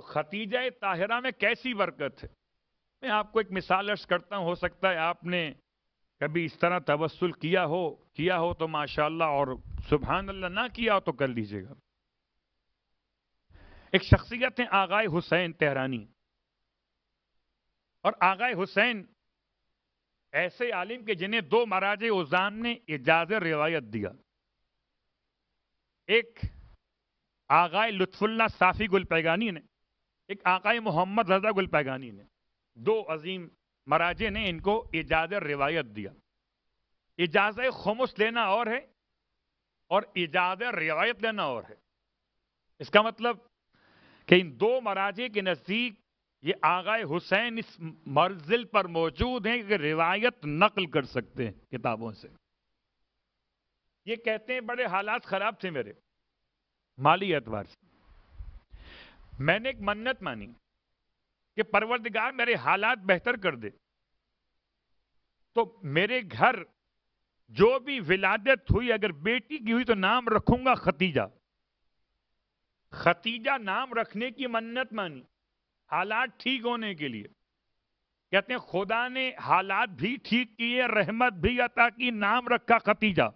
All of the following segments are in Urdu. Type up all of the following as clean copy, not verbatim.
خدیجہ طاہرہ میں کیسی برکت ہے؟ میں آپ کو ایک مثال عرض کرتا ہوں، ہو سکتا ہے آپ نے کبھی اس طرح توسل کیا ہو تو ماشاءاللہ، اور سبحان اللہ نہ کیا ہو تو کر لیجئے گا۔ ایک شخصیت ہے آغائے حسین تہرانی، اور آغائے حسین ایسے عالم کے جنہیں دو مراجع عظام نے اجاز روایت دیا۔ ایک آغائے لطف اللہ صافی گل پیگانی نے، ایک آقائے محمد رضا گل پیگانی نے، دو عظیم مراجع نے ان کو اجازت روایت دیا۔ اجازت خمس لینا اور ہے، اور اجازت روایت لینا اور ہے۔ اس کا مطلب کہ ان دو مراجع کے نزدیک یہ آغائے حسین اس منزل پر موجود ہیں کہ روایت نقل کر سکتے ہیں کتابوں سے۔ یہ کہتے ہیں بڑے حالات خراب تھے میرے مالی اعتبار سے، میں نے ایک منت مانی کہ پروردگار میرے حالات بہتر کر دے تو میرے گھر جو بھی ولادت ہوئی، اگر بیٹی کی ہوئی تو نام رکھوں گا ختیجہ۔ ختیجہ نام رکھنے کی منت مانی حالات ٹھیک ہونے کے لیے۔ کہتے ہیں خدا نے حالات بھی ٹھیک کیے، رحمت بھی عطا کی، نام رکھا ختیجہ۔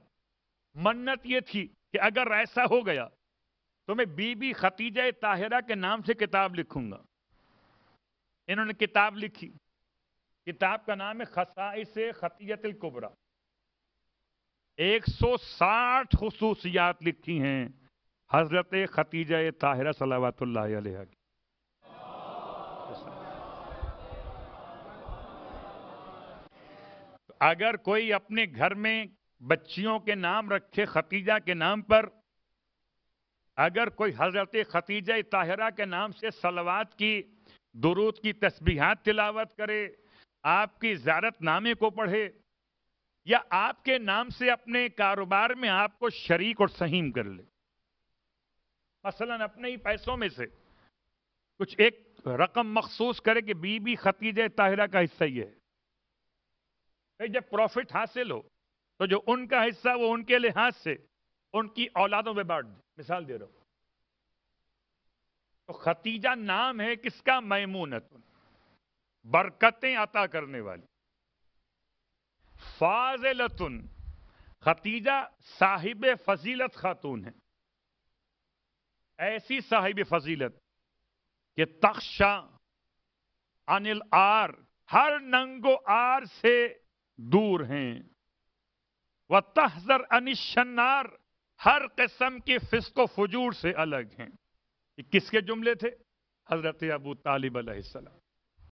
منت یہ تھی کہ اگر ایسا ہو گیا تو میں بی بی خدیجہ طاہرہ کے نام سے کتاب لکھوں گا۔ انہوں نے کتاب لکھی، کتاب کا نام ہے خصائص خدیجہ الکبریٰ۔ 160 خصوصیات لکھی ہیں حضرت خدیجہ طاہرہ صلوات اللہ علیہا کی۔ اگر کوئی اپنے گھر میں بچیوں کے نام رکھے خدیجہ کے نام پر، اگر کوئی حضرت خدیجہ طاہرہ کے نام سے صلوات کی، درود کی تسبیحات تلاوت کرے، آپ کی زیارت نامے کو پڑھے، یا آپ کے نام سے اپنے کاروبار میں آپ کو شریک اور سہیم کر لے، مثلا اپنے ہی پیسوں میں سے کچھ ایک رقم مخصوص کرے کہ بی بی خدیجہ طاہرہ کا حصہ یہ ہے، جب پروفٹ حاصل ہو تو جو ان کا حصہ وہ ان کے لحاظ سے ان کی اولادوں میں بانٹ دیں۔ مثال دے رہا ہوں، تو خدیجہ نام ہے کس کا؟ میمونۃ، برکتیں عطا کرنے والی۔ فاضلۃ، خدیجہ صاحب فضیلت خاتون ہے، ایسی صاحب فضیلت کہ تخشا عن العار، ہر ننگ و عار سے دور ہیں، وتحذر عن الشنار، ہر قسم کے فسق و فجور سے الگ ہیں۔ یہ کس کے جملے تھے؟ حضرت ابو طالب علیہ السلام۔